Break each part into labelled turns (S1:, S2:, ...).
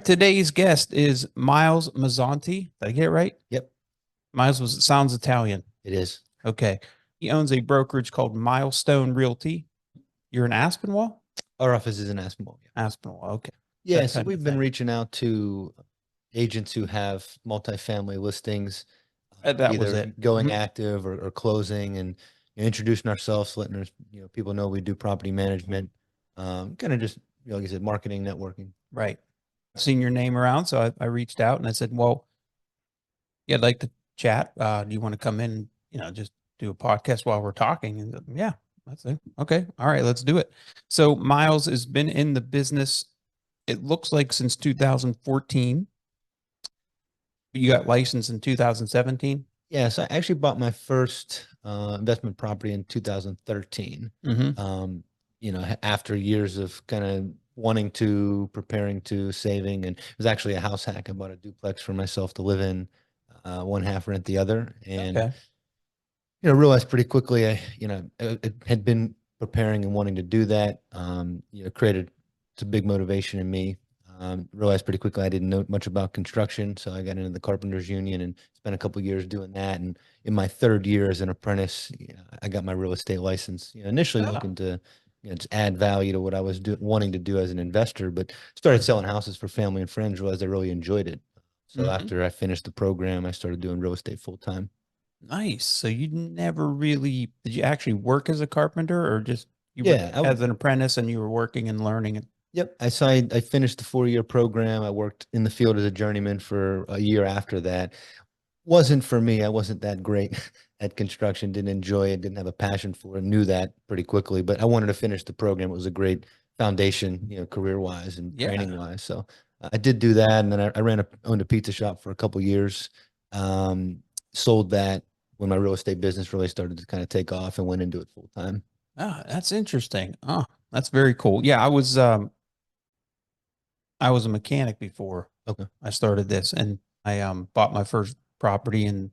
S1: Today's guest is Myles Mazzanti. Did I get it right?
S2: Yep,
S1: Sounds Italian.
S2: it is.
S1: Okay. He owns a brokerage called Milestone Realty. You're in Aspinwall?
S2: Our office is in Aspinwall. Yeah.
S1: Aspinwall. Okay.
S2: Yeah,
S1: That
S2: so
S1: kind of
S2: we've been
S1: thing.
S2: reaching out to agents who have multifamily listings,
S1: That was
S2: either
S1: it.
S2: going
S1: Mhm.
S2: active or closing, and introducing ourselves, letting us, people know we do property management, kind of just, like I said, marketing, networking.
S1: Right. Seen your name around. So I reached out and I said, well, yeah, I'd like to chat. Do you want to come in and, just do a podcast while we're talking? And yeah, that's it. Okay. All right, let's do it. So Myles has been in the business, it looks like since 2014. You got licensed in 2017?
S2: Yeah, so I actually bought my first investment property in 2013.
S1: Mm-hmm.
S2: After years of kind of preparing to saving, and it was actually a house hack. I bought a duplex for myself to live in, one half rent the other, and
S1: Okay.
S2: realized pretty quickly I had been preparing and wanting to do that. Created it's a big motivation in me. Realized pretty quickly I didn't know much about construction, so I got into the Carpenters Union and spent a couple of years doing that. And in my third year as an apprentice, I got my real estate license. Initially
S1: Oh,
S2: looking to just add value to what I was wanting to do as an investor, but started selling houses for family and friends. Realized I really enjoyed it. So
S1: mhm.
S2: after I finished the program, I started doing real estate full time.
S1: Nice. So you never really, did you actually work as a carpenter or just you were
S2: Yeah,
S1: as an apprentice and you were working and learning it?
S2: Yep. I finished the 4-year program. I worked in the field as a journeyman for a year after that. Wasn't for me. I wasn't that great at construction, didn't enjoy it, didn't have a passion for it, knew that pretty quickly, but I wanted to finish the program. It was a great foundation, career wise and
S1: Yeah.
S2: training wise. So I did do that. And then I owned a pizza shop for a couple years. Um, Sold that when my real estate business really started to kind of take off and went into it full time.
S1: Oh, that's interesting. Oh, that's very cool. Yeah, I was a mechanic before
S2: Okay.
S1: I started this, and I bought my first property, and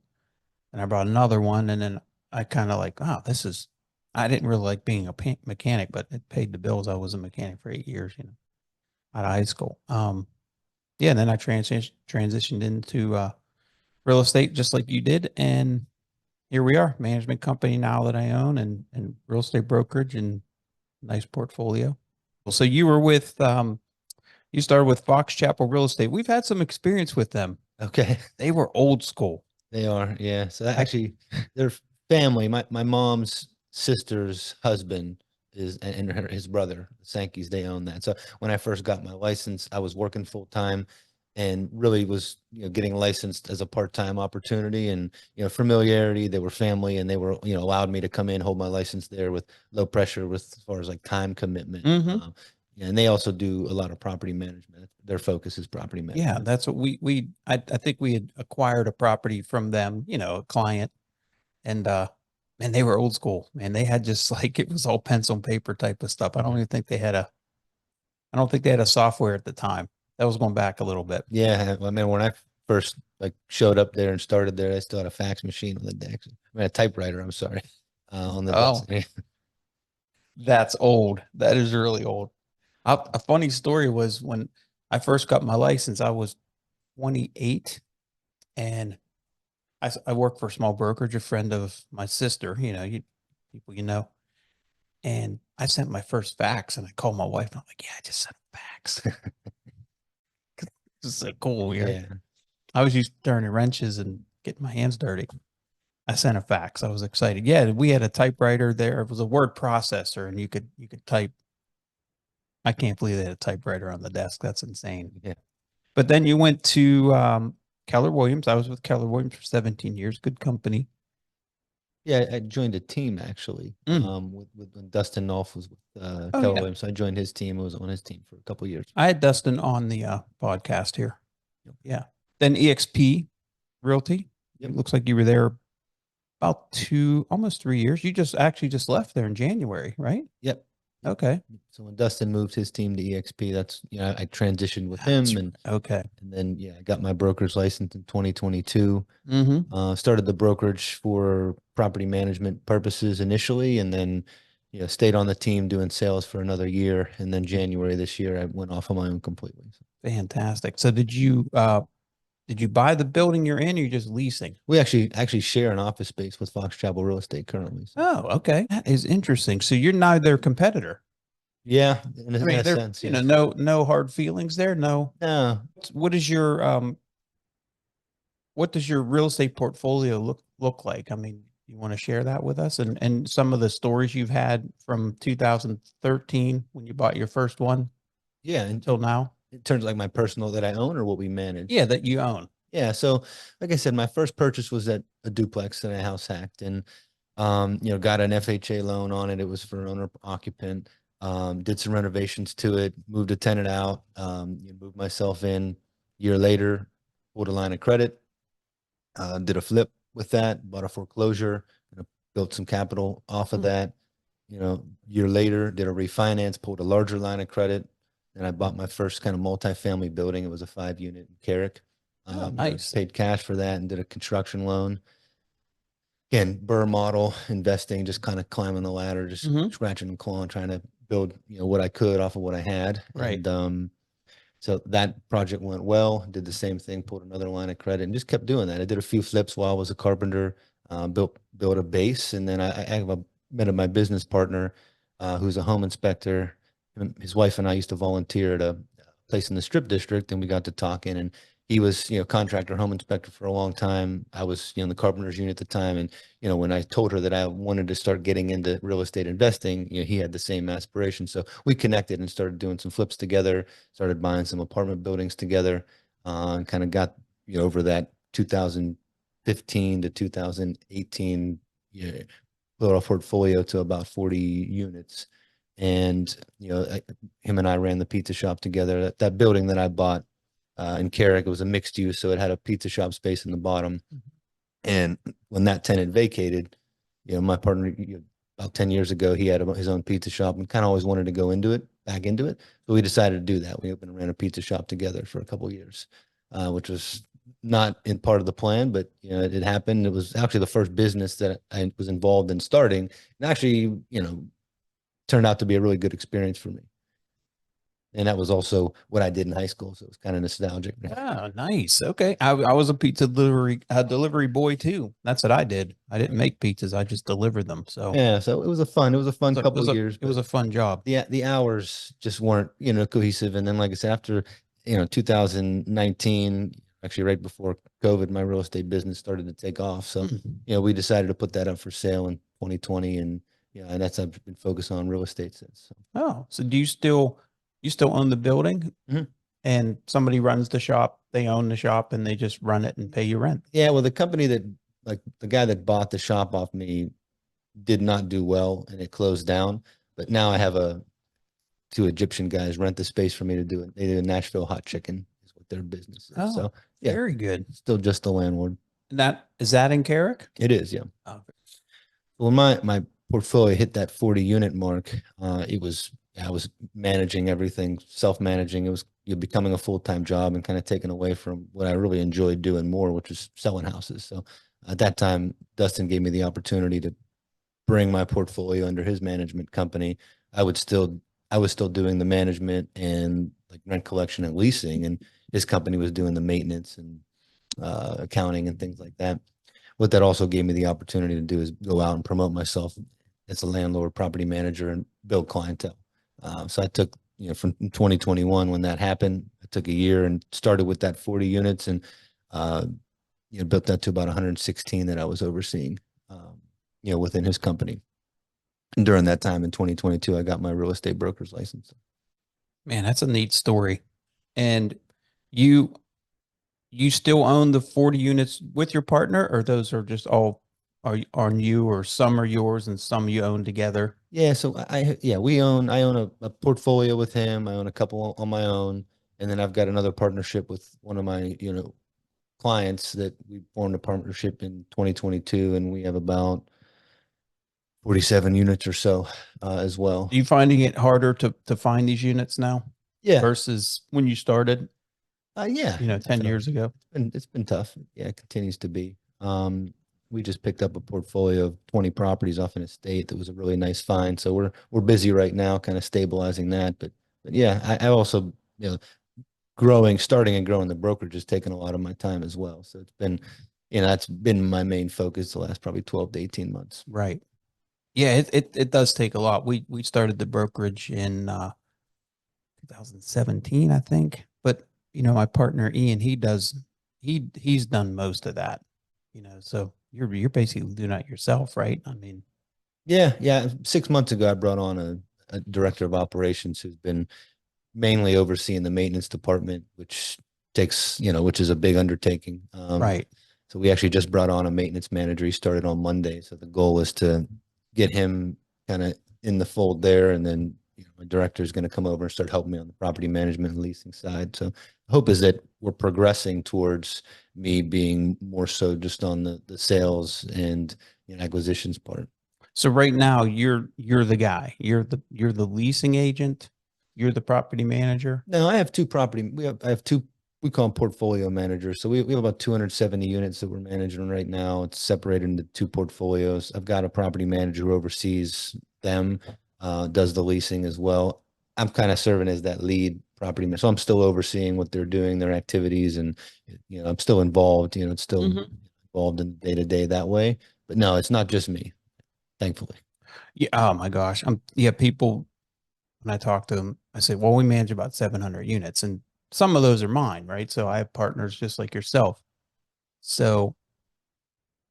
S1: I bought another one, and then I kind of like, oh, I didn't really like being a mechanic, but it paid the bills. I was a mechanic for 8 years, out of high school. Yeah, and then I transitioned into real estate just like you did, and here we are, management company now that I own, and real estate brokerage and nice portfolio. So you were with you started with Fox Chapel Real Estate. We've had some experience with them.
S2: Okay.
S1: They were old school.
S2: They are, yeah. So that
S1: I,
S2: actually, their family, my mom's sister's husband and his brother, the Sankeys, they own that. So when I first got my license, I was working full time and really was, getting licensed as a part-time opportunity and, familiarity. They were family and they were, allowed me to come in, hold my license there with low pressure with as far as like time commitment.
S1: mm-hmm.
S2: Yeah, and they also do a lot of property management. Their focus is property
S1: Yeah,
S2: management.
S1: that's what I think we had acquired a property from them, a client, and man, they were old school. Man, they had just like it was all pencil and paper type of stuff. I don't think they had a software at the time. That was going back a little bit.
S2: Yeah, I mean, when I first like showed up there and started there, I still had a fax machine on the desk. I mean, a typewriter. I'm sorry, on the
S1: Oh,
S2: desk.
S1: that's old. That is really old. A funny story was when I first got my license, I was 28, and I worked for a small brokerage, a friend of my sister, people, and I sent my first fax and I called my wife and I'm like, yeah, I just sent a fax. This is so cool.
S2: Yeah,
S1: I was used to turning wrenches and getting my hands dirty. I sent a fax. I was excited. Yeah, we had a typewriter there. It was a word processor, and you could type. I can't believe they had a typewriter on the desk. That's insane.
S2: yeah,
S1: But then you went to Keller Williams. I was with Keller Williams for 17 years. Good company.
S2: yeah. I joined a team actually.
S1: Mm.
S2: With when Dustin Nolf was with
S1: Oh
S2: Keller
S1: yeah,
S2: Williams, so I joined his team. I was on his team for a couple years.
S1: I had Dustin on the podcast here.
S2: Yep.
S1: Yeah. Then EXP Realty.
S2: Yep.
S1: It looks like you were there about almost 3 years. You just left there in January, right?
S2: Yep.
S1: Okay.
S2: So when Dustin moved his team to EXP, that's I transitioned with him, and
S1: okay.
S2: then I got my broker's license in 2022.
S1: Mm-hmm.
S2: Started the brokerage for property management purposes initially, and then stayed on the team doing sales for another year. And then January this year, I went off on my own completely.
S1: Fantastic. So did you buy the building you're in or you're just leasing?
S2: We actually share an office space with Fox Travel Real Estate currently. So.
S1: Oh, okay. That is interesting. So you're now their competitor.
S2: Yeah, in
S1: I
S2: a
S1: mean,
S2: sense, yeah.
S1: no hard feelings there. No.
S2: No,
S1: What is your what does your real estate portfolio look like? I mean, you want to share that with us and some of the stories you've had from 2013 when you bought your first one
S2: yeah,
S1: until now?
S2: in terms of like my personal that I own or what we manage.
S1: Yeah, that you own.
S2: Yeah, so like I said, my first purchase was at a duplex that I house hacked, and got an FHA loan on it. It was for owner occupant. Did some renovations to it, moved a tenant out, moved myself in. Year later, pulled a line of credit, did a flip with that, bought a foreclosure, built some capital off of that. Year later, did a refinance, pulled a larger line of credit, and I bought my first kind of multifamily building. It was a 5-unit in Carrick.
S1: Oh, nice.
S2: Paid cash for that and did a construction loan. Again, Burr model investing, just kind of climbing the ladder, just scratching and clawing, trying to build, what I could off of what I had.
S1: Right.
S2: And so that project went well. Did the same thing, pulled another line of credit, and just kept doing that. I did a few flips while I was a carpenter, built a base, and then I met my business partner, who's a home inspector. His wife and I used to volunteer at a place in the Strip District, and we got to talking. And he was, contractor, home inspector for a long time. I was, in the carpenter's unit at the time. And, when I told her that I wanted to start getting into real estate investing, he had the same aspiration. So we connected and started doing some flips together, started buying some apartment buildings together, and kind of got, over that 2015 to 2018, built our portfolio to about 40 units. And, him and I ran the pizza shop together. That building that I bought, in Carrick, it was a mixed use, so it had a pizza shop space in the bottom. And when that tenant vacated, my partner, about 10 years ago, he had his own pizza shop and kind of always wanted to go back into it. So we decided to do that. We opened and ran a pizza shop together for a couple of years, which was not in part of the plan, but it happened. It was actually the first business that I was involved in starting, and actually, turned out to be a really good experience for me. And that was also what I did in high school, so it was kind of nostalgic.
S1: Oh, nice. Okay. I was a pizza delivery boy too. That's what I did. I didn't make pizzas. I just delivered them. So
S2: Yeah, so it was a fun couple of years.
S1: It was a fun job.
S2: The hours just weren't, cohesive. And then, like I said, after, 2019, actually right before COVID, my real estate business started to take off. So, we decided to put that up for sale in 2020, and and that's I've been focused on real estate since. So.
S1: Oh, so do you still own the building and somebody runs the shop, they own the shop and they just run it and pay you rent?
S2: Yeah, well, the company that, like the guy that bought the shop off me did not do well and it closed down. But now I have two Egyptian guys rent the space for me to do it. They do a Nashville hot chicken is what their business is.
S1: Oh,
S2: so yeah,
S1: very good.
S2: Still just the landlord.
S1: Is that in Carrick?
S2: It is, yeah.
S1: Oh.
S2: Well, my portfolio hit that 40 unit mark. I was managing everything, self-managing. It was becoming a full-time job and kind of taken away from what I really enjoyed doing more, which was selling houses. So at that time, Dustin gave me the opportunity to bring my portfolio under his management company. I was still doing the management and like rent collection and leasing, and his company was doing the maintenance and accounting and things like that. What that also gave me the opportunity to do is go out and promote myself as a landlord, property manager, and build clientele. So I took, from 2021 when that happened, I took a year and started with that 40 units and, built that to about 116 that I was overseeing, within his company. And during that time in 2022, I got my real estate broker's license.
S1: Man, that's a neat story. And you still own the 40 units with your partner, or those are just all are on you, or some are yours and some you own together?
S2: Yeah. So I own a portfolio with him. I own a couple on my own. And then I've got another partnership with one of my, clients that we formed a partnership in 2022. And we have about 47 units or so, as well.
S1: Are you finding it harder to find these units now?
S2: Yeah.
S1: Versus when you started?
S2: Yeah.
S1: 10 years ago.
S2: It's been tough. Yeah. It continues to be. we just picked up a portfolio of 20 properties off an estate that was a really nice find. So we're busy right now, kind of stabilizing that. But yeah, I also, starting and growing the brokerage has taken a lot of my time as well. So it's been, that's been my main focus the last probably 12 to 18 months.
S1: Right. Yeah, it does take a lot. We started the brokerage in 2017, I think. But my partner Ian, he's done most of that. So you're basically doing that yourself, right? I mean,
S2: Yeah. Yeah. 6 months ago, I brought on a director of operations who's been mainly overseeing the maintenance department, which which is a big undertaking.
S1: right.
S2: So we actually just brought on a maintenance manager. He started on Monday. So the goal is to get him kind of in the fold there. And then my director is going to come over and start helping me on the property management and leasing side. So hope is that we're progressing towards me being more so just on the sales and acquisitions part.
S1: So right now you're the guy. You're the leasing agent. You're the property manager.
S2: No, I have two property. I have two. We call them portfolio managers. So we have about 270 units that we're managing right now. It's separated into two portfolios. I've got a property manager who oversees them, does the leasing as well. I'm kind of serving as that lead property manager. So I'm still overseeing what they're doing, their activities, and I'm still involved. It's still involved in day to day that way. But no, it's not just me, thankfully.
S1: Yeah. Oh my gosh. Yeah. People, when I talk to them, I say, well, we manage about 700 units, and some of those are mine, right? So I have partners just like yourself. So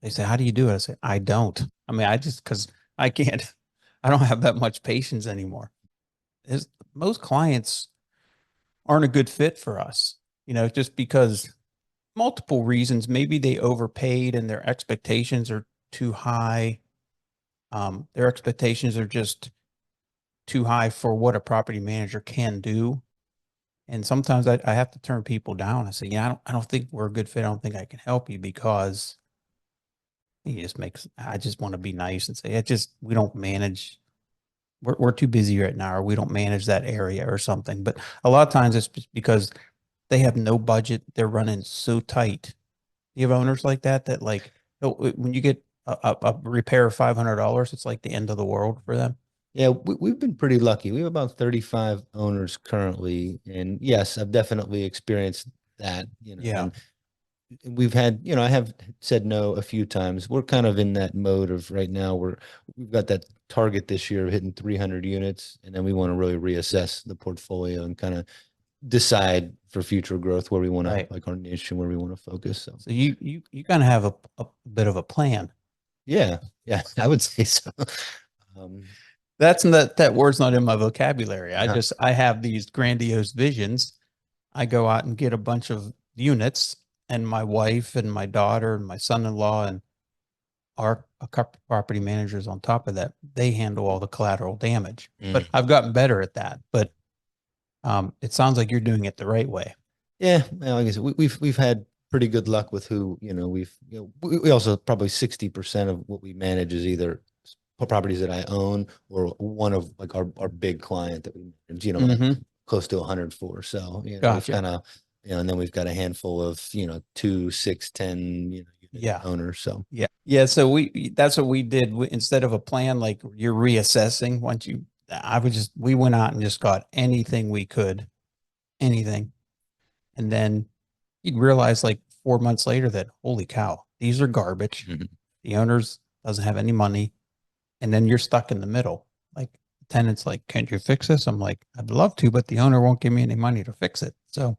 S1: they say, how do you do it? I say, I don't. I mean, because I can't, I don't have that much patience anymore. Most clients aren't a good fit for us, just because multiple reasons. Maybe they overpaid and their expectations are too high. Their expectations are just too high for what a property manager can do. And sometimes I have to turn people down. I say, yeah, I don't think we're a good fit. I don't think I can help you because I just want to be nice and say, we don't manage. We're too busy right now, or we don't manage that area or something. But a lot of times it's just because they have no budget. They're running so tight. You have owners like that like, when you get a repair of $500, it's like the end of the world for them.
S2: Yeah, we've been pretty lucky. We have about 35 owners currently. And yes, I've definitely experienced that,
S1: Yeah.
S2: and we've had, I have said no a few times. We're kind of in that mode of right now we've got that target this year of hitting 300 units. And then we want to really reassess the portfolio and kind of decide for future growth where we want to
S1: Right.
S2: like our niche and where we want to focus. So
S1: So you kind of have a bit of a plan.
S2: yeah, yeah, I would say so. Um,
S1: That word's not in my vocabulary.
S2: uh,
S1: I have these grandiose visions. I go out and get a bunch of units, and my wife and my daughter and my son-in-law and our a couple property managers on top of that, they handle all the collateral damage. But I've gotten better at that. But it sounds like you're doing it the right way.
S2: Yeah, well, like I said, we've had pretty good luck with who we also probably 60% of what we manage is either properties that I own or one of like our big client that we manage, close to 104. So it's
S1: Gotcha.
S2: kind of and then we've got a handful of 2, 6, 10 unit
S1: Yeah.
S2: owners. So
S1: Yeah. Yeah. So that's what we did. Instead of a plan, like you're reassessing we went out and just got anything we could, anything. And then you'd realize like 4 months later that, holy cow, these are garbage. The owners doesn't have any money. And then you're stuck in the middle. Like the tenant's like, can't you fix this? I'm like, I'd love to, but the owner won't give me any money to fix it. So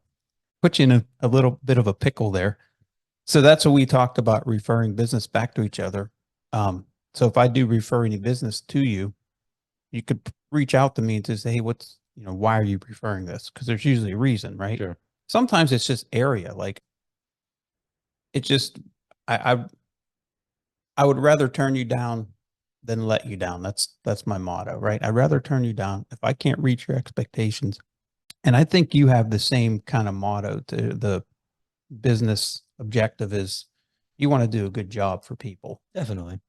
S1: put you in a little bit of a pickle there. So that's what we talked about, referring business back to each other. So if I do refer any business to you, you could reach out to me and just say, hey, why are you referring this? Because there's usually a reason, right?
S2: sure.
S1: Sometimes it's just area. Like it just, I, I would rather turn you down than let you down. That's my motto, right? I'd rather turn you down if I can't reach your expectations. And I think you have the same kind of motto to the business objective is you want to do a good job for people.
S2: Definitely.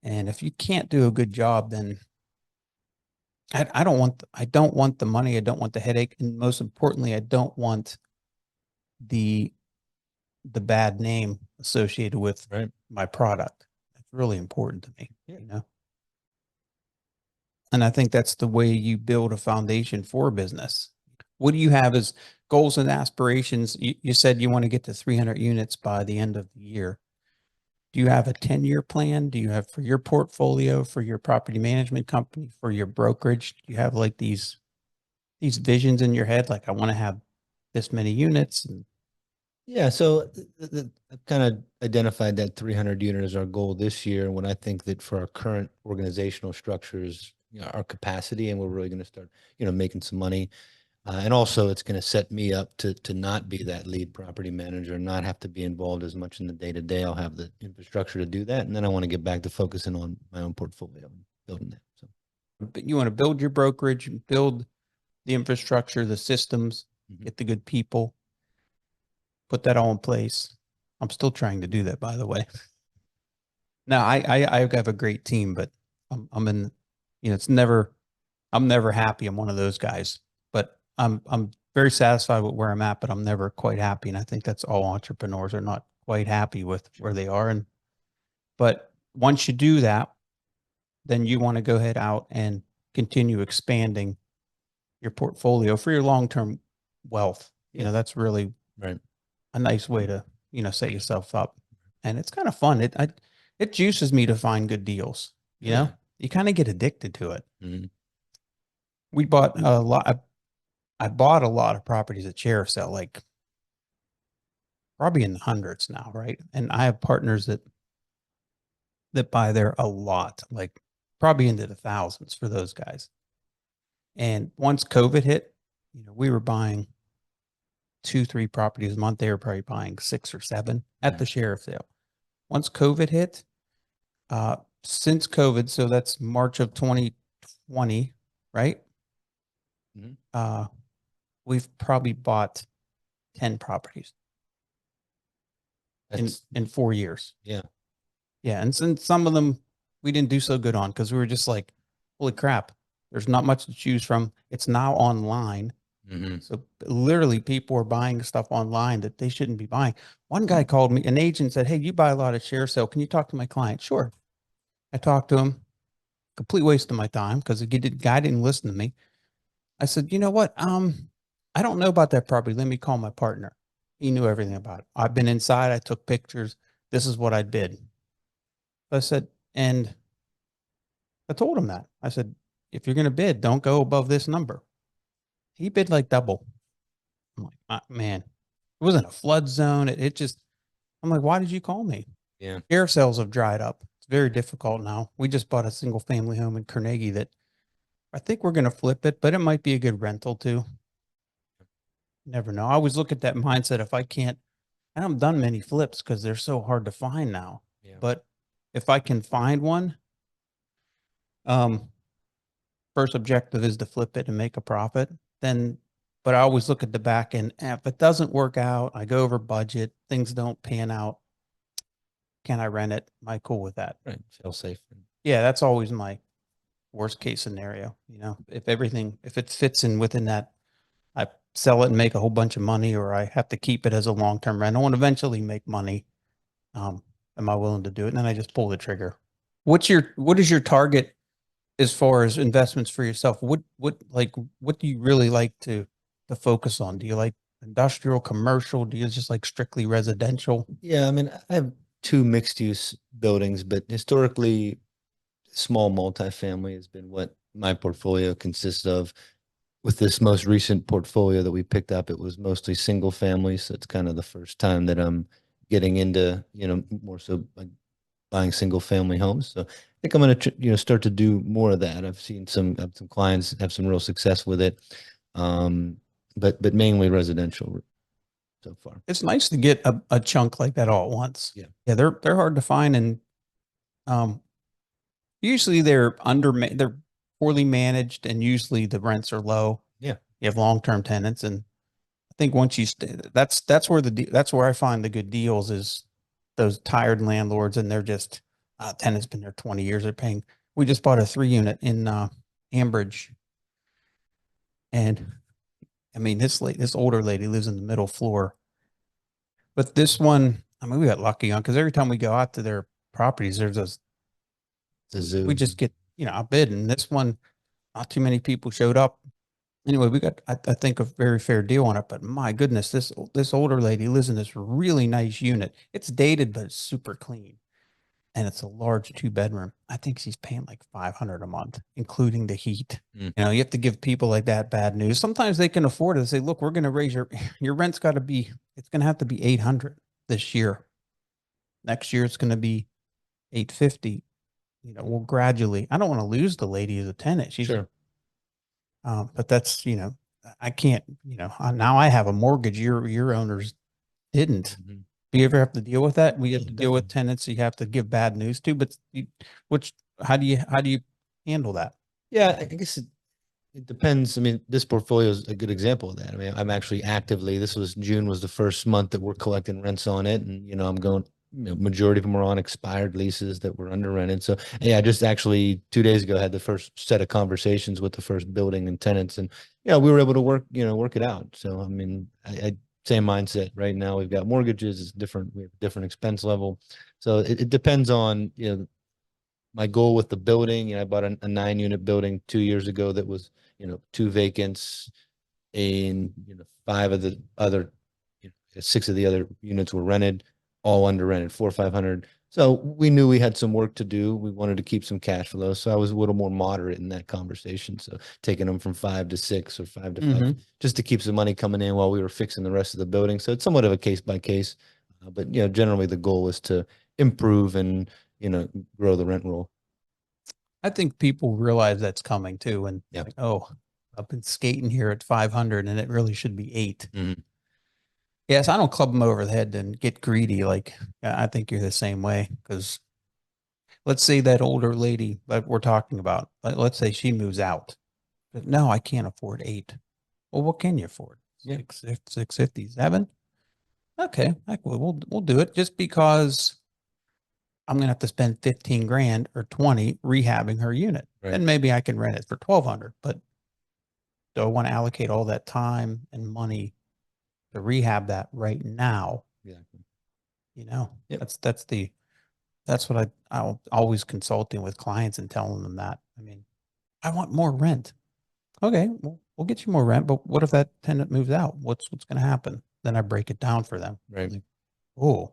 S1: And if you can't do a good job, then I don't want the money. I don't want the headache. And most importantly, I don't want the the bad name associated with
S2: Right.
S1: my product. It's really important to me,
S2: Yeah.
S1: you know? And I think that's the way you build a foundation for a business. What do you have as goals and aspirations? You said you want to get to 300 units by the end of the year. Do you have a 10-year plan? Do you have for your portfolio, for your property management company, for your brokerage? Do you have like these visions in your head? Like, I want to have this many units. And
S2: Yeah, so I've kind of identified that 300 unit as our goal this year. And what I think that for our current organizational structures, you know, our capacity, and we're really going to start, you know, making some money. And also it's going to set me up to not be that lead property manager, not have to be involved as much in the day to day. I'll have the infrastructure to do that. And then I want to get back to focusing on my own portfolio and building that. So,
S1: but you want to build your brokerage, build the infrastructure, the systems,
S2: mhm.
S1: get the good people, put that all in place. I'm still trying to do that, by the way. Now, I have a great team, but I'm in, you know, I'm never happy. I'm one of those guys, but I'm very satisfied with where I'm at, but I'm never quite happy. And I think that's all entrepreneurs are not quite happy with where they are. But once you do that, then you want to go ahead out and continue expanding your portfolio for your long-term wealth. You know, that's really
S2: Right.
S1: a nice way to, you know, set yourself up. And it's kind of fun. It juices me to find good deals. You know, you kind of get addicted to it.
S2: Mhm.
S1: We bought a lot. I bought a lot of properties at sheriff sale, like probably in the hundreds now, right? And I have partners that buy there a lot, like probably into the thousands for those guys. And once COVID hit, you know, we were buying 2, 3 properties a month. They were probably buying 6 or 7 at the sheriff sale. Once COVID hit, since COVID, so that's March of 2020, right?
S2: Mhm.
S1: We've probably bought 10 properties in 4 years.
S2: Yeah.
S1: Yeah, and since some of them we didn't do so good on because we were just like, holy crap, there's not much to choose from. It's now online.
S2: Mm-hmm.
S1: So literally people are buying stuff online that they shouldn't be buying. One guy called me, an agent said, "Hey, you buy a lot of share sale. Can you talk to my client?" Sure. I talked to him, complete waste of my time because the guy didn't listen to me. I said, "You know what? I don't know about that property. Let me call my partner." He knew everything about it. I've been inside. I took pictures. This is what I bid. I said, and I told him that. I said, if you're going to bid, don't go above this number. He bid like double. I'm like, man, it wasn't a flood zone. It just, I'm like, why did you call me?
S2: Yeah.
S1: Air sales have dried up. It's very difficult now. We just bought a single family home in Carnegie that I think we're going to flip it, but it might be a good rental too. Never know. I always look at that mindset. If I can't, I haven't done many flips because they're so hard to find now.
S2: Yeah.
S1: But if I can find one, um, first objective is to flip it and make a profit. Then, but I always look at the back end. If it doesn't work out, I go over budget, things don't pan out. Can I rent it? Am I cool with that?
S2: Right. Feel safe.
S1: Yeah, that's always my worst case scenario. You know, if it fits in within that, I sell it and make a whole bunch of money, or I have to keep it as a long-term rental and eventually make money. Am I willing to do it? And then I just pull the trigger. What is your target as far as investments for yourself? What do you really like to focus on? Do you like industrial, commercial? Do you just like strictly residential?
S2: Yeah. I mean, I have 2 mixed use buildings, but historically small multifamily has been what my portfolio consists of. With this most recent portfolio that we picked up, it was mostly single family. So it's kind of the first time that I'm getting into, you know, more so like buying single family homes. So I think I'm going to, you know, start to do more of that. I've seen have some clients have some real success with it. But mainly residential so far.
S1: It's nice to get a chunk like that all at once.
S2: Yeah.
S1: Yeah, they're hard to find, and um, usually they're poorly managed, and usually the rents are low.
S2: Yeah.
S1: You have long-term tenants, and I think once that's where that's where I find the good deals is those tired landlords, and they're just tenant's been there 20 years. They're paying. We just bought a 3 unit in Ambridge, and I mean this older lady lives in the middle floor. But this one, I mean, we got lucky on because every time we go out to their properties, there's those,
S2: It's a zoo.
S1: we just get, outbid. And this one, not too many people showed up. Anyway, we got, I think, a very fair deal on it. But my goodness, this older lady lives in this really nice unit. It's dated, but it's super clean. And it's a large 2-bedroom. I think she's paying like 500 a month, including the heat.
S2: Mm.
S1: You have to give people like that bad news. Sometimes they can afford it. They say, look, we're going to raise your rent's got to be, it's going to have to be 800 this year. Next year, it's going to be 850. We'll gradually, I don't want to lose the lady as a tenant. She's,
S2: Sure.
S1: but that's, I can't, now I have a mortgage. Your owners didn't.
S2: Mhm.
S1: Do you ever have to deal with that? We have
S2: Yeah,
S1: to deal with
S2: definitely.
S1: tenants you have to give bad news to, but how do you handle that?
S2: Yeah, I guess it depends. I mean, this portfolio is a good example of that. I mean, I'm actually actively, June was the first month that we're collecting rents on it. And, I'm going, majority of them were on expired leases that were under rented. So yeah, I just actually 2 days ago had the first set of conversations with the first building and tenants, and, we were able to work it out. So, I mean, I same mindset right now. We've got mortgages, it's different. We have a different expense level. So it depends on, my goal with the building. I bought a 9-unit building 2 years ago that was, 2 vacants, and, 5 of the other, 6 of the other units were rented, all under rented, 400 or 500. So we knew we had some work to do. We wanted to keep some cash flow. So I was a little more moderate in that conversation. So taking them from 5 to 6 or 5 to 5, just to keep some money coming in while we were fixing the rest of the building. So it's somewhat of a case by case, but, generally the goal is to improve and, grow the rent roll.
S1: I think people realize that's coming too. And
S2: Yeah.
S1: like, oh, I've been skating here at 500 and it really should be 8.
S2: Mhm.
S1: Yes, I don't club them over the head and get greedy. Like, I think you're the same way. Because let's say that older lady that we're talking about, let's say she moves out. But no, I can't afford 8. Well, what can you afford?
S2: Yeah.
S1: 657. Okay, we'll do it just because I'm gonna have to spend 15 grand or 20 rehabbing her unit.
S2: Right.
S1: And maybe I can rent it for 1200, but do I want to allocate all that time and money to rehab that right now?
S2: Exactly. Yep.
S1: That's what I'll always consulting with clients and telling them that. I mean, I want more rent. Okay, well, we'll get you more rent, but what if that tenant moves out? What's going to happen? Then I break it down for them.
S2: Right.
S1: Like, oh,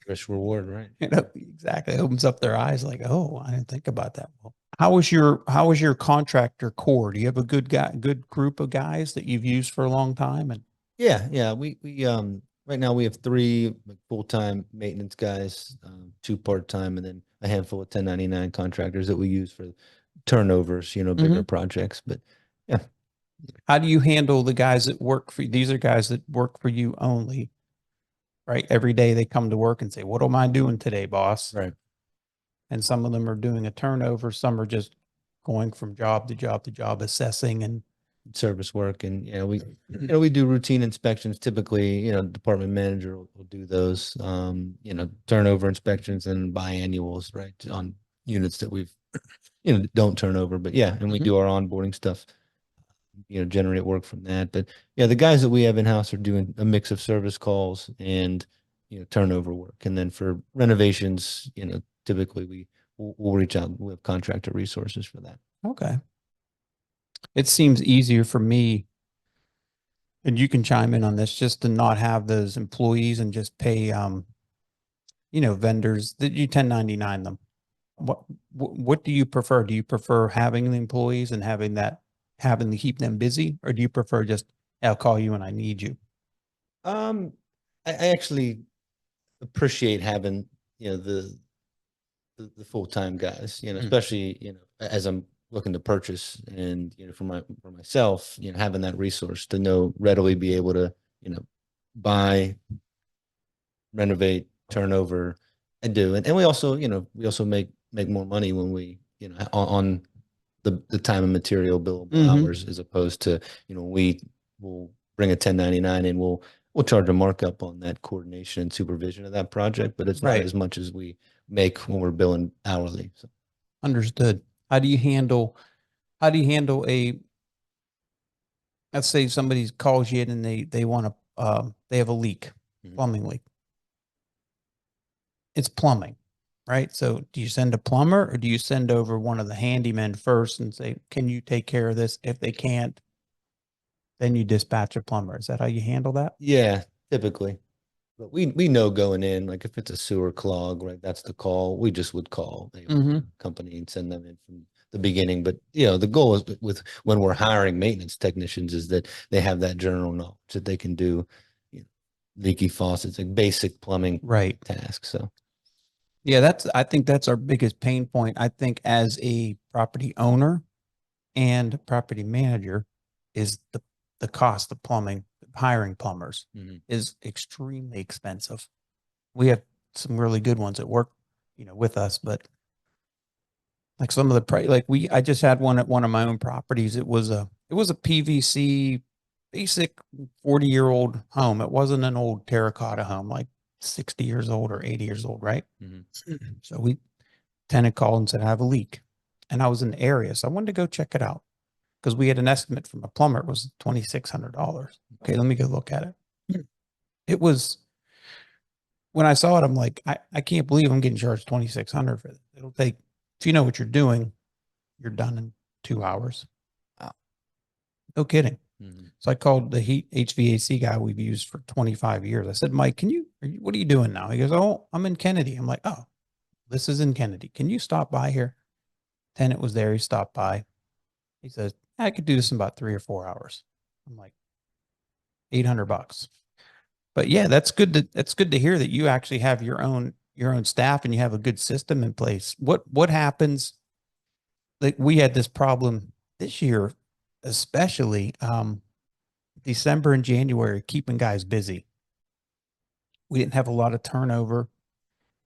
S2: Risk reward, right?
S1: exactly. It opens up their eyes like, oh, I didn't think about that. Well, how is your contractor core? Do you have a good group of guys that you've used for a long time? And
S2: Yeah. We right now we have 3 full-time maintenance guys, 2 part-time, and then a handful of 1099 contractors that we use for turnovers, bigger projects. But yeah,
S1: how do you handle the guys that work for you? These are guys that work for you only, right? Every day they come to work and say, what am I doing today, boss?
S2: right.
S1: And some of them are doing a turnover. Some are just going from job to job to job, assessing. And
S2: Service work, and we do routine inspections. Typically, department manager will do those, turnover inspections and biannuals, right, on units that we've don't turn over. But yeah, and we do our onboarding stuff, generate work from that. But yeah, the guys that we have in house are doing a mix of service calls and, turnover work. And then for renovations, typically we'll reach out. We have contractor resources for that.
S1: okay. It seems easier for me, and you can chime in on this, just to not have those employees and just pay, vendors that you 1099 them. What do you prefer? Do you prefer having the employees and having to keep them busy, or do you prefer just, I'll call you when I need you?
S2: I actually appreciate having, the full-time guys, especially, as I'm looking to purchase, and, for myself, having that resource to readily be able to, buy, renovate, turnover, and do. And we also, make more money when we, on the time and material billable hours, as opposed to, we will bring a 1099 and we'll charge a markup on that coordination and supervision of that project, but it's not
S1: Right.
S2: as much as we make when we're billing hourly. So
S1: Understood. How do you handle let's say somebody calls you in and they want to, they have a leak
S2: Mhm.
S1: plumbing leak. It's plumbing, right? So do you send a plumber or do you send over one of the handymen first and say, can you take care of this? If they can't, then you dispatch a plumber. Is that how you handle that?
S2: Yeah, typically. But we know going in, like if it's a sewer clog, right? That's the call. We just would call a
S1: Mm-hmm.
S2: company and send them in from the beginning. But you know, the goal is with when we're hiring maintenance technicians is that they have that general knowledge that they can do, you know, leaky faucets, like basic plumbing
S1: Right.
S2: tasks. So
S1: Yeah, I think that's our biggest pain point. I think as a property owner and property manager is the cost of plumbing, hiring plumbers
S2: mhm.
S1: is extremely expensive. We have some really good ones that work, with us, but like some of the price, like I just had one at one of my own properties. It was a PVC basic 40-year-old home. It wasn't an old terracotta home, like 60 years old or 80 years old, right?
S2: Mhm.
S1: So tenant called and said, I have a leak. And I was in the area. So I wanted to go check it out because we had an estimate from a plumber. It was $2,600. Okay, let me go look at it. It was, when I saw it, I'm like, I can't believe I'm getting charged 2,600 for it. It'll take, if you know what you're doing, you're done in 2 hours.
S2: Wow.
S1: No kidding.
S2: Mhm.
S1: So I called the heat HVAC guy we've used for 25 years. I said, Mike, what are you doing now? He goes, oh, I'm in Kennedy. I'm like, oh, this is in Kennedy. Can you stop by here? Tenant was there. He stopped by. He says, I could do this in about 3 or 4 hours. I'm like, $800. But yeah, that's good to hear that you actually have your own staff and you have a good system in place. What happens? Like we had this problem this year, especially December and January, keeping guys busy. We didn't have a lot of turnover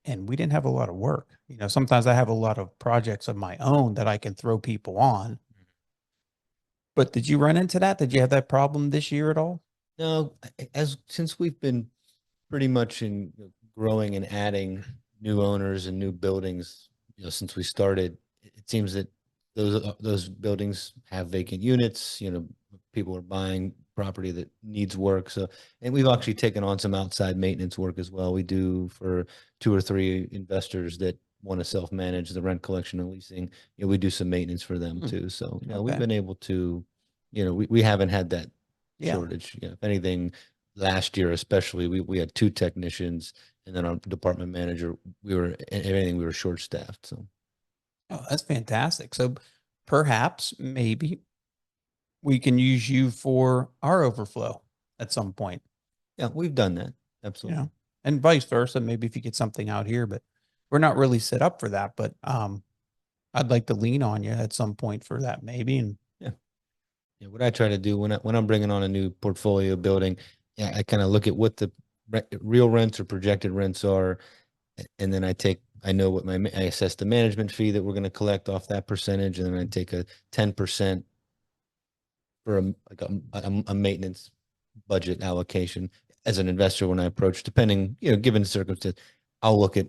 S1: and we didn't have a lot of work. Sometimes I have a lot of projects of my own that I can throw people on. But did you run into that? Did you have that problem this year at all?
S2: No, as since we've been pretty much in growing and adding new owners and new buildings, since we started, it seems that those buildings have vacant units, people are buying property that needs work. So, and we've actually taken on some outside maintenance work as well. We do for 2 or 3 investors that want to self-manage the rent collection and leasing. We do some maintenance for them too. So, we've
S1: Okay.
S2: been able to, we haven't had that
S1: Yeah.
S2: shortage. If anything, last year especially, we had 2 technicians, and then our department manager. We were short staffed. So
S1: Oh, that's fantastic. So perhaps maybe we can use you for our overflow at some point,
S2: yeah, we've done that.
S1: you
S2: Absolutely.
S1: know, and vice versa. Maybe if you get something out here, but we're not really set up for that. But I'd like to lean on you at some point for that, maybe. And
S2: Yeah. Yeah. What I try to do when I'm bringing on a new portfolio building, yeah, I kind of look at what the real rents or projected rents are, and then I know what I assess the management fee that we're going to collect off that percentage, and then I take a 10% for a maintenance budget allocation as an investor. When I approach, depending, given the circumstance, I'll look at,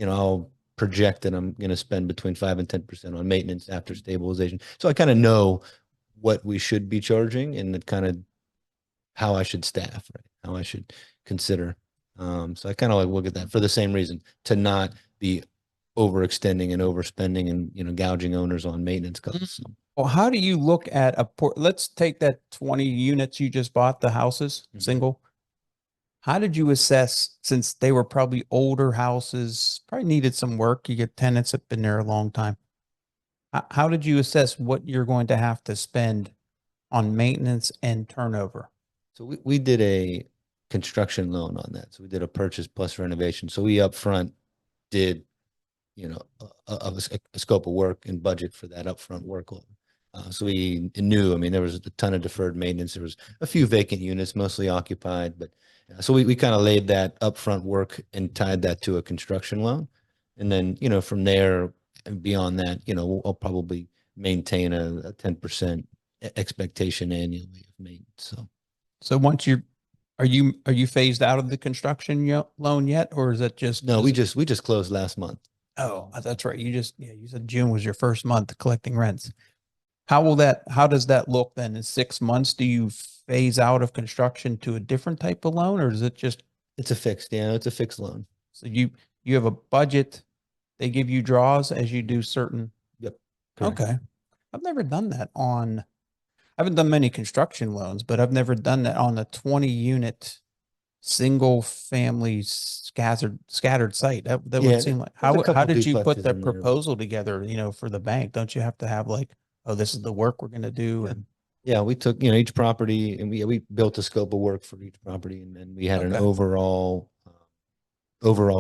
S2: I'll project that I'm going to spend between 5 and 10% on maintenance after stabilization. So I kind of know what we should be charging and kind of how I should staff, right? How I should consider. So I kind of like look at that for the same reason, to not be overextending and overspending and, gouging owners on maintenance costs. So,
S1: well, how do you look at let's take that 20 units you just bought, the houses,
S2: mhm.
S1: single. How did you assess, since they were probably older houses, probably needed some work? You get tenants that have been there a long time. How did you assess what you're going to have to spend on maintenance and turnover?
S2: So we did a construction loan on that. So we did a purchase plus renovation. So we upfront did, a scope of work and budget for that upfront workload. So we knew, I mean, there was a ton of deferred maintenance. There was a few vacant units, mostly occupied, but so we kind of laid that upfront work and tied that to a construction loan. And then, from there and beyond that, I'll probably maintain a 10% expectation annually of maintenance.
S1: So once are you phased out of the construction loan yet, or is that just?
S2: No, we just closed last month.
S1: Oh, that's right. You said June was your first month collecting rents. How does that look then? In 6 months, do you phase out of construction to a different type of loan, or is it just
S2: It's a fixed, yeah, it's a fixed loan.
S1: So you have a budget. They give you draws as you do certain.
S2: Yep. Correct.
S1: Okay. I've never done that on, I haven't done many construction loans, but I've never done that on a 20 unit single family scattered site. That would
S2: Yeah,
S1: seem like,
S2: there's a
S1: how
S2: couple
S1: did you put
S2: duplexes
S1: the
S2: in there.
S1: proposal together, for the bank? Don't you have to have like, oh, this is the work we're going to do?
S2: Yeah.
S1: And
S2: Yeah, we took, each property and we built a scope of work for each property, and then we had an
S1: okay,
S2: overall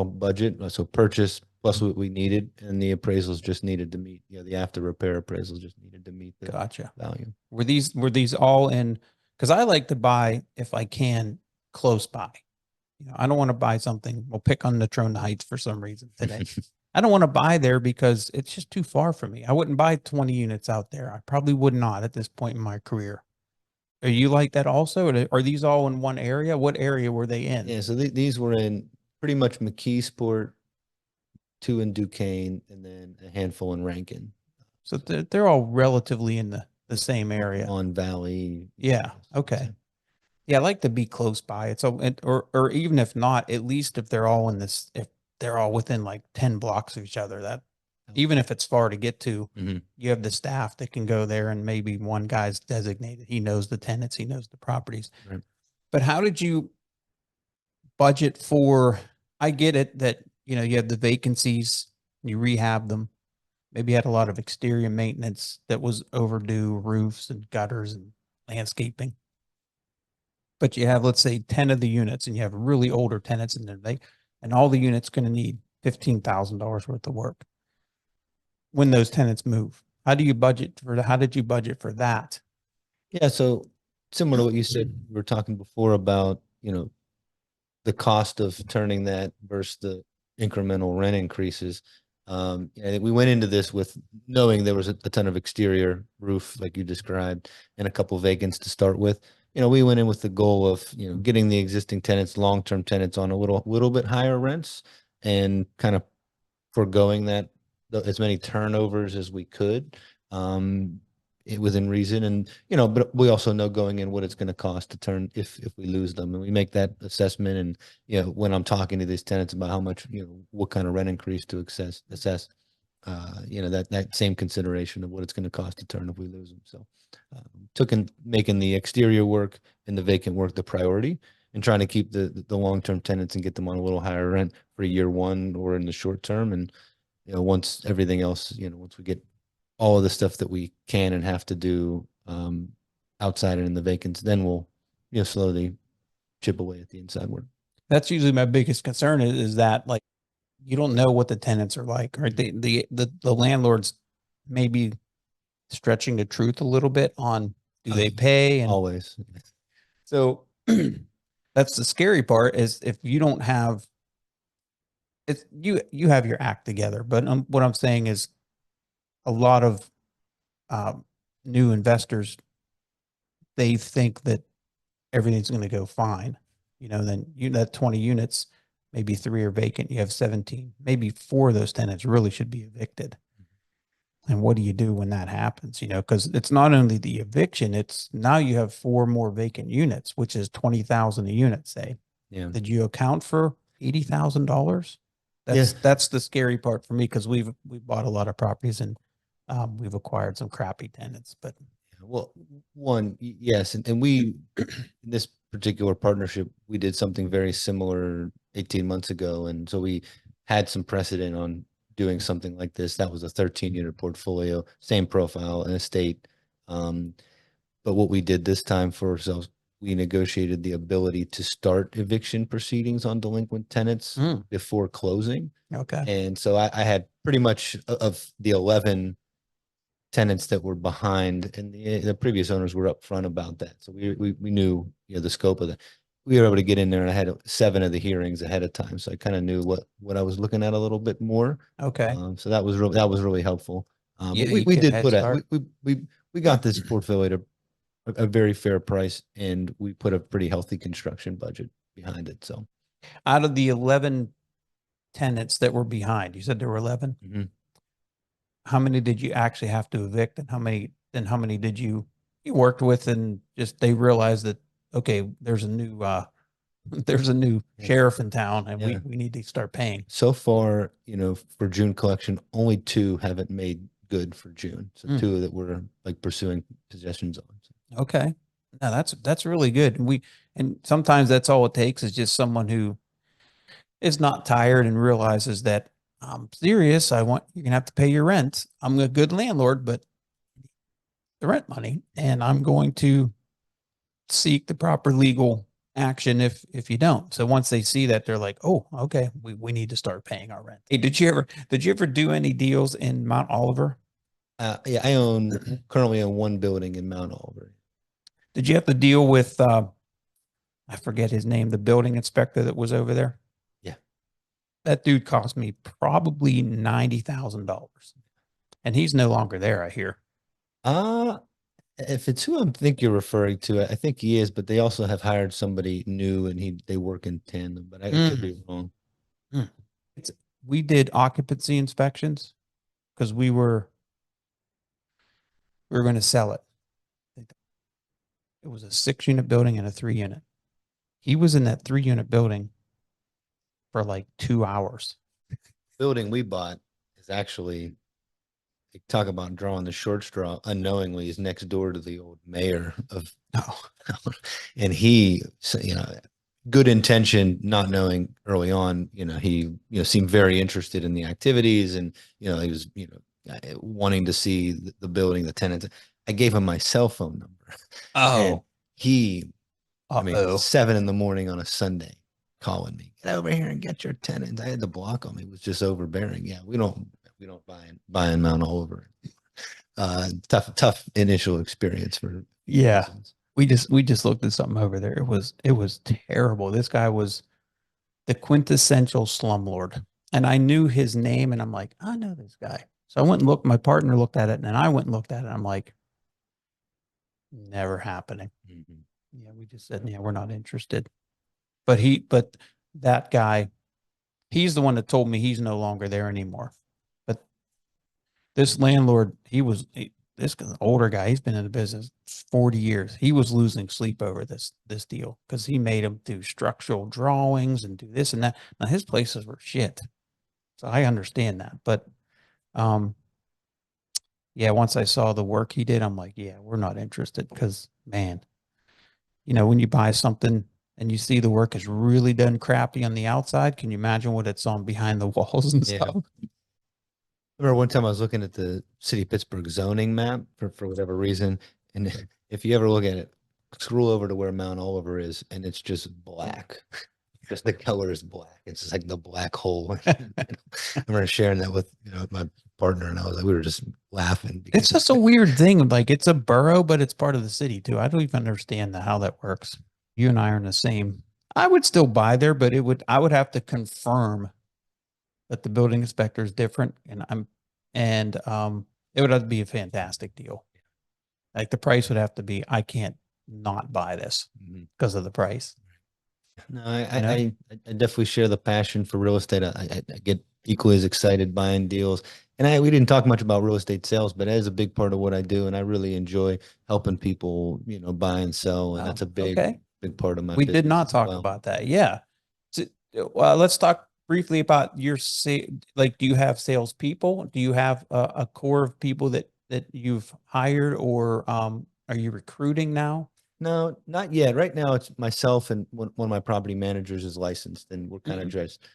S2: budget. So purchase plus what we needed, and the appraisals just needed to meet, the after repair appraisals just needed to meet the
S1: gotcha.
S2: value.
S1: Were these all in? Because I like to buy if I can close by. I don't want to buy something. We'll pick on Natrona Heights for some reason today. I don't want to buy there because it's just too far for me. I wouldn't buy 20 units out there. I probably would not at this point in my career. Are you like that also? Are these all in one area? What area were they in?
S2: Yeah, so these were in pretty much McKeesport, two in Duquesne, and then a handful in Rankin.
S1: So they're all relatively in the same area.
S2: On Valley.
S1: Yeah. Okay. Yeah, I like to be close by. Or even if not, at least if they're all if they're all within like 10 blocks of each other, that even if it's far to get to, you have the staff that can go there, and maybe one guy's designated. He knows the tenants, he knows the properties.
S2: Right.
S1: But how did you budget for, I get it that, you have the vacancies, you rehab them. Maybe you had a lot of exterior maintenance that was overdue, roofs and gutters and landscaping. But you have, let's say, 10 of the units, and you have really older tenants in there, and all the units going to need $15,000 worth of work when those tenants move. How did you budget for that?
S2: Yeah, so similar to what you said, we were talking before about, the cost of turning that versus the incremental rent increases. I think we went into this with knowing there was a ton of exterior roof, like you described, and a couple vacants to start with. We went in with the goal of, getting the existing tenants, long-term tenants, on a little bit higher rents, and kind of foregoing that as many turnovers as we could, within reason. And, but we also know going in what it's going to cost to turn if we lose them, and we make that assessment. And, when I'm talking to these tenants about how much, what kind of rent increase to assess, that same consideration of what it's going to cost to turn if we lose them. So making the exterior work and the vacant work the priority, and trying to keep the long-term tenants and get them on a little higher rent for year one or in the short term. And, once everything else, once we get all of the stuff that we can and have to do, outside and in the vacants, then we'll, slowly chip away at the inside work.
S1: That's usually my biggest concern is that, like, you don't know what the tenants are like, right? The landlords may be stretching the truth a little bit on, do they pay? And
S2: Always.
S1: so that's the scary part, is if you don't have you have your act together. But what I'm saying is a lot of new investors, they think that everything's going to go fine. Then that 20 units, maybe 3 are vacant. You have 17, maybe 4 of those tenants really should be evicted. And what do you do when that happens? Because it's not only the eviction, it's now you have 4 more vacant units, which is 20,000 a unit, say.
S2: Yeah.
S1: Did you account for $80,000? That's the scary part for me, because we've bought a lot of properties, and we've acquired some crappy tenants. But
S2: well, yes, and we in this particular partnership, we did something very similar 18 months ago, and so we had some precedent on doing something like this. That was a 13-unit portfolio, same profile, an estate. But what we did this time for ourselves, we negotiated the ability to start eviction proceedings on delinquent tenants before closing.
S1: Okay.
S2: And so I had pretty much of the 11 tenants that were behind, and the previous owners were upfront about that. So we knew, the scope of that. We were able to get in there, and I had 7 of the hearings ahead of time. So I kind of knew what I was looking at a little bit more.
S1: Okay.
S2: So that was really helpful.
S1: Yeah,
S2: But we did put we got this portfolio to a very fair price, and we put a pretty healthy construction budget behind it. So
S1: out of the 11 tenants that were behind, you said there were 11. How many did you actually have to evict, and how many did you worked with, and just they realized that, okay, there's a new there's a new
S2: Yeah.
S1: sheriff in town and
S2: Yeah.
S1: we need to start paying.
S2: So far, for June collection, only two haven't made good for June. So
S1: Mm,
S2: two that we're like pursuing possessions on.
S1: okay. No, that's really good. And sometimes that's all it takes is just someone who is not tired and realizes that I'm serious. You're gonna have to pay your rent. I'm a good landlord, but the rent money, and I'm going to seek the proper legal action if you don't. So once they see that, they're like, oh, okay, we need to start paying our rent. Hey, did you ever do any deals in Mount Oliver?
S2: Yeah, I currently own one building in Mount Oliver.
S1: Did you have to deal with I forget his name, the building inspector that was over there?
S2: Yeah.
S1: That dude cost me probably $90,000. And he's no longer there, I hear.
S2: Uh, if it's who I think you're referring to, I think he is, but they also have hired somebody new and they work in tandem, but I could be wrong.
S1: Mm. We did occupancy inspections because we were going to sell it. It was a 6-unit building and a 3-unit. He was in that 3-unit building for like 2 hours.
S2: Building we bought is actually, talk about drawing the short straw, unknowingly is next door to the old mayor of,
S1: Oh,
S2: and he, good intention, not knowing early on, he, seemed very interested in the activities and, he was, wanting to see the building, the tenants. I gave him my cell phone number and
S1: oh,
S2: he,
S1: uh-oh.
S2: 7 a.m. on a Sunday calling me, get over here and get your tenants. I had to block him. He was just overbearing. Yeah. We don't buy in Mount Oliver. Tough initial experience for
S1: Yeah.
S2: reasons.
S1: We just looked at something over there. It was terrible. This guy was the quintessential slumlord. And I knew his name and I'm like, I know this guy. So I went and looked, my partner looked at it and then I went and looked at it. I'm like, never happening.
S2: Mhm.
S1: Yeah, we just said, yeah, we're not interested. But that guy, he's the one that told me he's no longer there anymore. But this landlord, this older guy, he's been in the business 40 years. He was losing sleep over this deal because he made him do structural drawings and do this and that. Now his places were shit. So I understand that. But yeah, once I saw the work he did, I'm like, yeah, we're not interested because man, when you buy something and you see the work is really done crappy on the outside, can you imagine what it's on behind the walls and
S2: Yeah.
S1: stuff?
S2: I remember one time I was looking at the city of Pittsburgh zoning map for whatever reason. And if you ever look at it, scroll over to where Mount Oliver is and it's just black. Just the color is black. It's just like the black hole. I remember sharing that with my partner, and I was like, we were just laughing.
S1: It's just a weird thing. Like it's a borough, but it's part of the city too. I don't even understand how that works. You and I are in the same. I would still buy there, but I would have to confirm that the building inspector is different, and it would have to be a fantastic deal. Like the price would have to be, I can't not buy this because of the price.
S2: No, I definitely share the passion for real estate. I get equally as excited buying deals. And we didn't talk much about real estate sales, but that is a big part of what I do. And I really enjoy helping people, buy and sell. And that's a
S1: Okay.
S2: big part of my
S1: We
S2: business
S1: did not
S2: as
S1: talk
S2: well.
S1: about that. Yeah. So, well, let's talk briefly about like, do you have salespeople? Do you have a core of people that you've hired, or are you recruiting now?
S2: No, not yet. Right now, it's myself and one of my property managers is licensed, and we're kind of just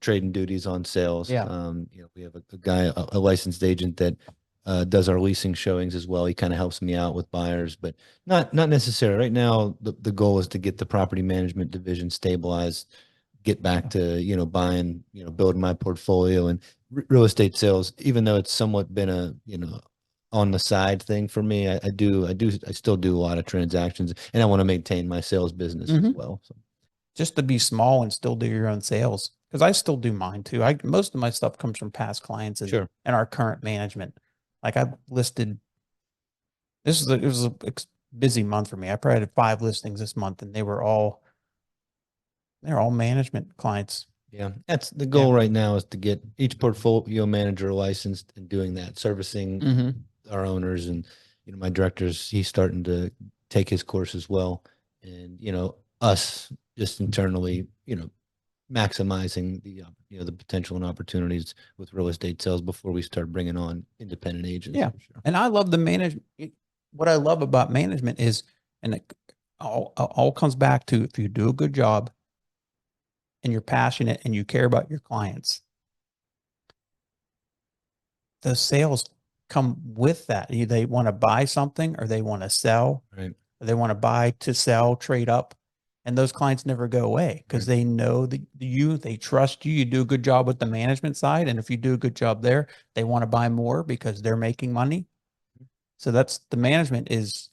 S2: trading duties on sales.
S1: Yeah.
S2: We have a guy, a licensed agent that does our leasing showings as well. He kind of helps me out with buyers, but not necessarily. Right now, the goal is to get the property management division stabilized, get back to buying, building my portfolio and real estate sales. Even though it's somewhat been a on the side thing for me, I still do a lot of transactions, and I want to maintain my sales business as well. So.
S1: Just to be small and still do your own sales, because I still do mine too. Most of my stuff comes from past clients and our current management. Like I've listed. It was a busy month for me. I probably had 5 listings this month, and they're all management clients.
S2: Yeah, that's the goal right now, is to get each portfolio manager licensed and doing that, servicing our owners. And my director's, he's starting to take his course as well. And us just internally, maximizing the, the potential and opportunities with real estate sales before we start bringing on independent agents.
S1: Yeah.
S2: For sure.
S1: And I love the management. What I love about management is, and it all comes back to, if you do a good job and you're passionate and you care about your clients, those sales come with that. They want to buy something, or they want to sell,
S2: Right.
S1: or they want to buy to sell, trade up. And those clients never go away because
S2: Right.
S1: they know that they trust you. You do a good job with the management side. And if you do a good job there, they want to buy more because they're making money. So that's, the management is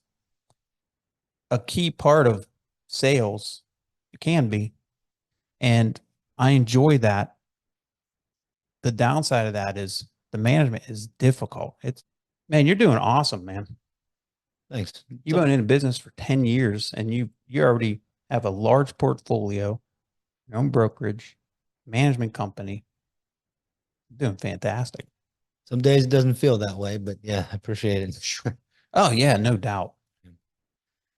S1: a key part of sales. It can be. And I enjoy that. The downside of that is the management is difficult. Man, you're doing awesome, man.
S2: Thanks.
S1: You've been in business for 10 years and you already have a large portfolio, your own brokerage, management company. You're doing fantastic.
S2: Some days it doesn't feel that way, but yeah, I appreciate it.
S1: Oh yeah, no doubt.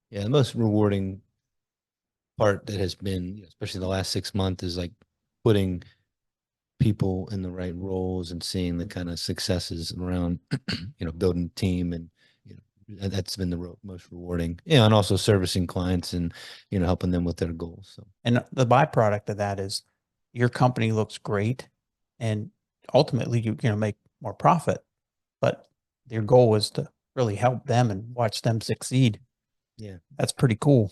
S2: Yeah, the most rewarding part that has been, especially the last 6 months, is like putting people in the right roles and seeing the kind of successes around, building team, and that's been the most rewarding. Yeah, and also servicing clients and helping them with their goals. So,
S1: and the byproduct of that is your company looks great, and ultimately you're going to make more profit. But your goal is to really help them and watch them succeed.
S2: yeah.
S1: That's pretty cool.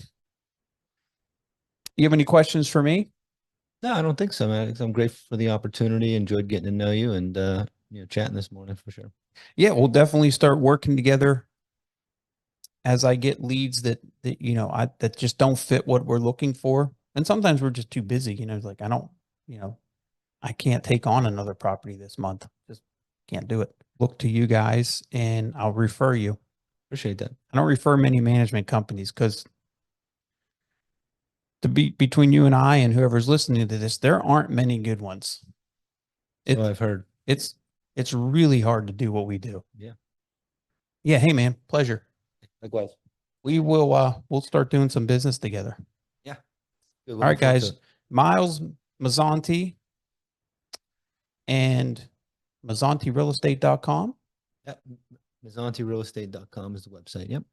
S1: You have any questions for me?
S2: No, I don't think so, man. I'm grateful for the opportunity. Enjoyed getting to know you and chatting this morning for sure.
S1: Yeah, we'll definitely start working together as I get leads that that just don't fit what we're looking for. And sometimes we're just too busy, like I can't take on another property this month. Just can't do it. Look to you guys and I'll refer you.
S2: Appreciate that.
S1: I don't refer many management companies because, to be between you and I and whoever's listening to this, there aren't many good ones.
S2: So I've heard.
S1: It's really hard to do what we do.
S2: Yeah.
S1: Yeah. Hey man, pleasure.
S2: Likewise.
S1: We'll start doing some business together.
S2: Yeah.
S1: All right, guys. Myles Mazzanti and MazzantiRealestate.com.
S2: Yep. MazzantiRealestate.com is the website. Yep.